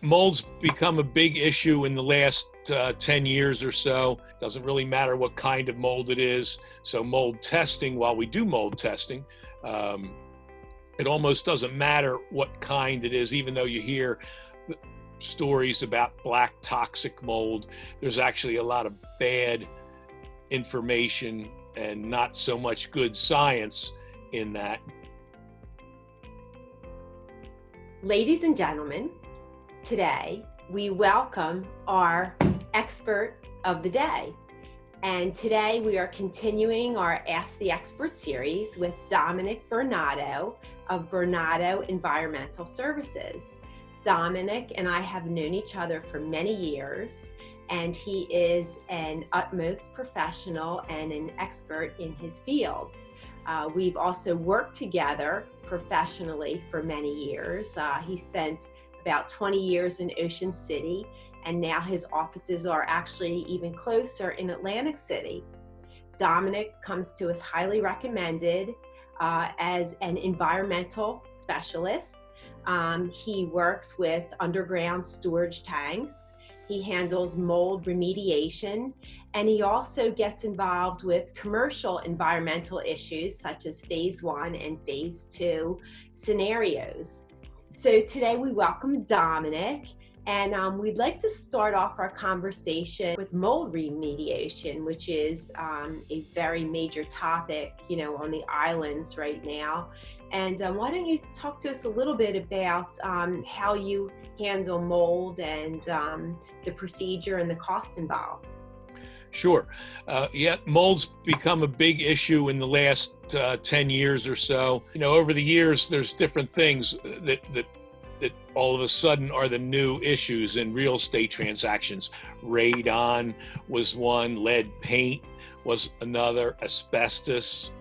Mold's become a big issue in the last 10 years or so. Doesn't really matter what kind of mold it is. So mold testing, while we do mold testing, it almost doesn't matter what kind it is, even though you hear stories about black toxic mold. There's actually a lot of bad information and not so much good science in that. Ladies and gentlemen, today we welcome our expert of the day. And today we are continuing our Ask the Expert series with Dominick Berenato of Berenato Environmental Services. Dominick and I have known each other for many years, and he is an utmost professional and an expert in his fields. We've also worked together professionally for many years. He spent about 20 years in Ocean City, and now his offices are actually even closer in Atlantic City. Dominick comes to us highly recommended as an environmental specialist. He works with underground storage tanks. He handles mold remediation, and he also gets involved with commercial environmental issues such as phase 1 and phase 2 scenarios. So today we welcome Dominick, and we'd like to start off our conversation with mold remediation, which is a very major topic, on the islands right now. And why don't you talk to us a little bit about how you handle mold and the procedure and the cost involved? Sure. Mold's become a big issue in the last 10 years or so. Over the years, there's different things that all of a sudden are the new issues in real estate transactions. Radon was one, lead paint was another, asbestos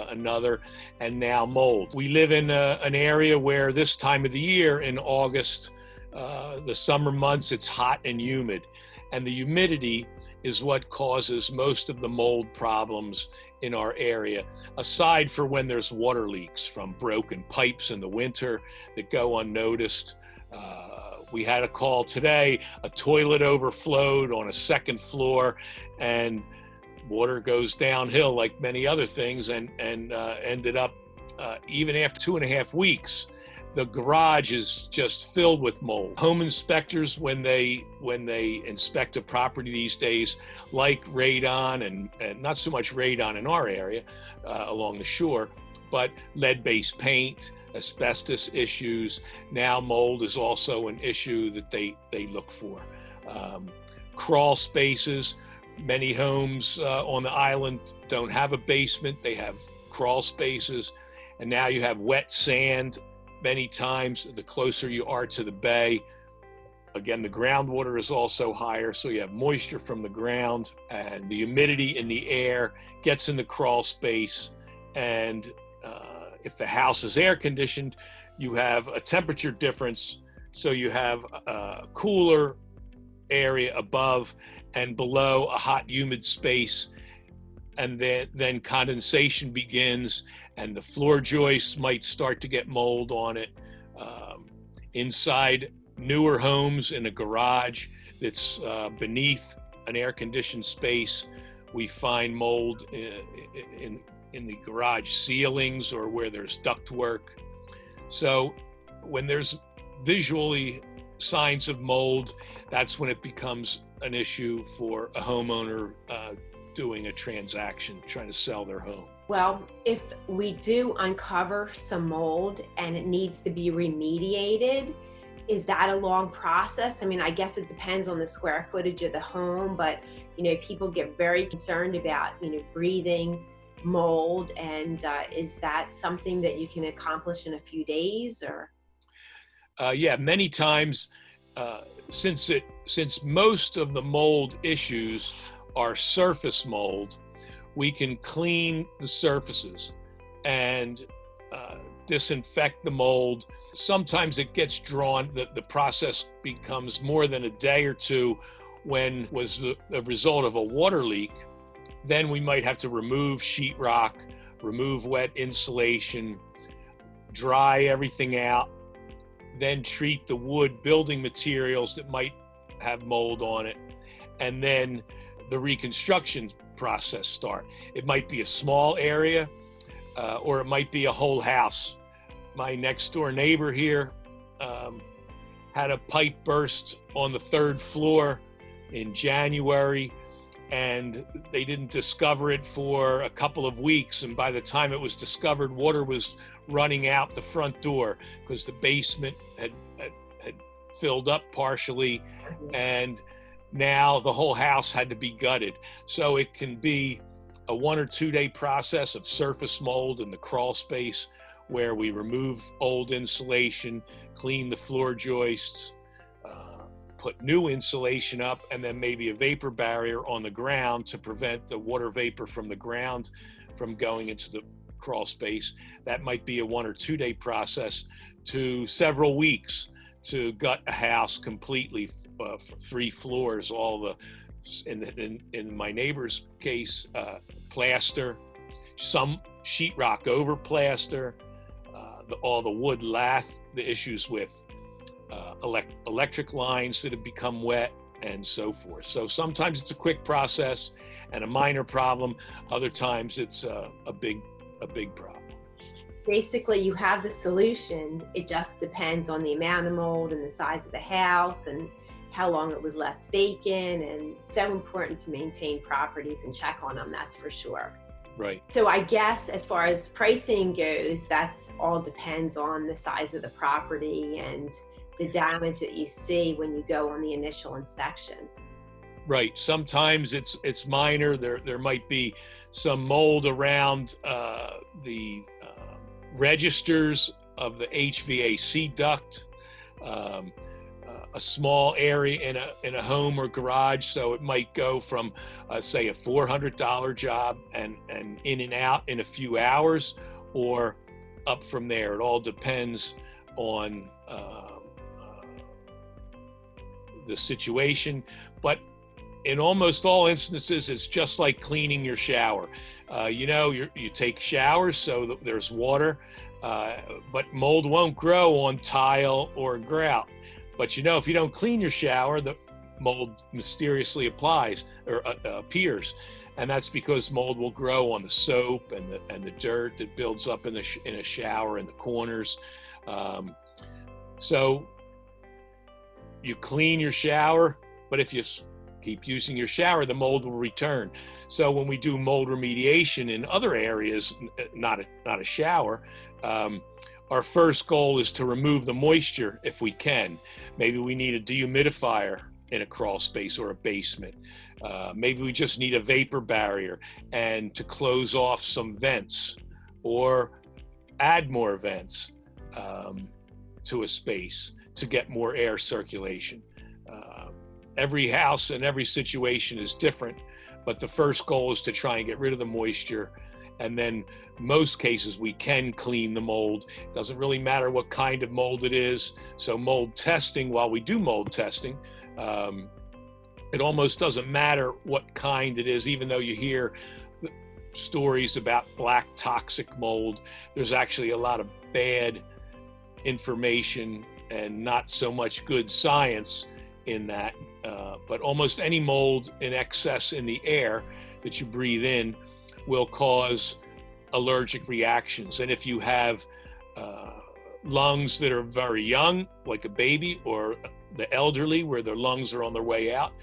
another, and now mold. We live in an area where this time of the year in August, the summer months, it's hot and humid, and the humidity is what causes most of the mold problems in our area, aside for when there's water leaks from broken pipes in the winter that go unnoticed. We had a call today, a toilet overflowed on a second floor, and water goes downhill like many other things, and ended up, even after 2.5 weeks, the garage is just filled with mold. Home inspectors, when they inspect a property these days, like radon, and not so much radon in our area along the shore, but lead-based paint, asbestos issues. Now mold is also an issue that they look for. Crawl spaces. Many homes on the island don't have a basement, they have crawl spaces, and now you have wet sand. Many times, the closer you are to the bay, again, the groundwater is also higher, so you have moisture from the ground, and the humidity in the air gets in the crawl space. And if the house is air conditioned, you have a temperature difference, so you have a cooler area above and below a hot, humid space, and then condensation begins, and the floor joists might start to get mold on it. Inside newer homes in a garage that's beneath an air-conditioned space, we find mold in the garage ceilings or where there's ductwork. So when there's visually signs of mold, that's when it becomes an issue for a homeowner doing a transaction, trying to sell their home. Well, if we do uncover some mold and it needs to be remediated, is that a long process? I mean, I guess it depends on the square footage of the home, but people get very concerned about breathing mold, and is that something that you can accomplish in a few days, or? Many times, since most of the mold issues are surface mold, we can clean the surfaces and disinfect the mold. Sometimes it gets drawn, the process becomes more than a day or two when was the result of a water leak. Then we might have to remove sheetrock, remove wet insulation, dry everything out, then treat the wood building materials that might have mold on it, and then the reconstruction process start. It might be a small area, or it might be a whole house. My next door neighbor here had a pipe burst on the 3rd floor in January, and they didn't discover it for a couple of weeks. And by the time it was discovered, water was running out the front door because the basement had filled up partially, and now the whole house had to be gutted. So it can be a 1 or 2 day process of surface mold in the crawl space, where we remove old insulation, clean the floor joists, put new insulation up, and then maybe a vapor barrier on the ground to prevent the water vapor from the ground from going into the crawl space. That might be a 1 or 2 day process to several weeks to gut a house completely, 3 floors, all the, in my neighbor's case, plaster, some sheetrock over plaster, all the wood lath, the issues with electric lines that have become wet, and so forth. So sometimes it's a quick process and a minor problem. Other times it's a big problem. Basically, you have the solution. It just depends on the amount of mold and the size of the house and how long it was left vacant. And so important to maintain properties and check on them, that's for sure. Right. So I guess as far as pricing goes, that's all depends on the size of the property and the damage that you see when you go on the initial inspection. Right. Sometimes it's minor. There might be some mold around the registers of the HVAC duct, a small area in a home or garage. So it might go from say a $400 job and in and out in a few hours, or up from there. It all depends on the situation, but in almost all instances, it's just like cleaning your shower. You take showers, so there's water, but mold won't grow on tile or grout. But if you don't clean your shower, the mold mysteriously applies or appears, and that's because mold will grow on the soap and the dirt that builds up in a shower in the corners. So you clean your shower, but if you keep using your shower, the mold will return. So when we do mold remediation in other areas, not a shower, our first goal is to remove the moisture if we can. Maybe we need a dehumidifier in a crawl space or a basement. Maybe we just need a vapor barrier and to close off some vents, or add more vents to a space to get more air circulation. Every house and every situation is different, but the first goal is to try and get rid of the moisture. And then most cases we can clean the mold. It doesn't really matter what kind of mold it is. So mold testing, while we do mold testing, it almost doesn't matter what kind it is, even though you hear stories about black toxic mold. There's actually a lot of bad information and not so much good science in that. But almost any mold in excess in the air that you breathe in will cause allergic reactions. And if you have lungs that are very young, like a baby, or the elderly where their lungs are on their way out,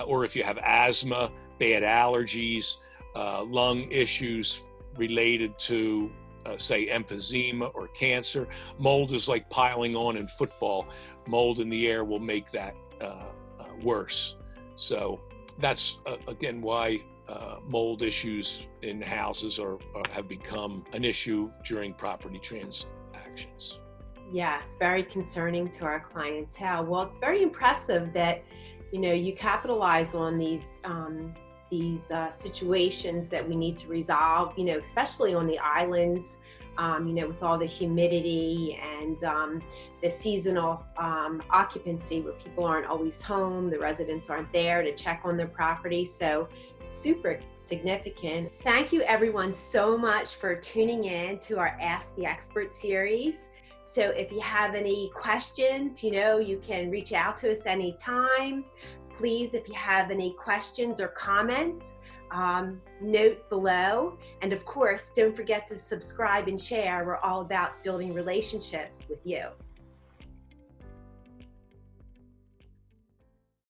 or if you have asthma, bad allergies, lung issues related to say emphysema or cancer, mold is like piling on in football. Mold in the air will make that worse. So that's again why mold issues in houses have become an issue during property transactions. Yes, very concerning to our clientele. Well, it's very impressive that you capitalize on these situations that we need to resolve, especially on the islands, with all the humidity and the seasonal occupancy where people aren't always home, the residents aren't there to check on their property. So super significant. Thank you everyone so much for tuning in to our Ask the Expert series. So if you have any questions, you can reach out to us anytime. Please, if you have any questions or comments, note below. And of course, don't forget to subscribe and share. We're all about building relationships with you.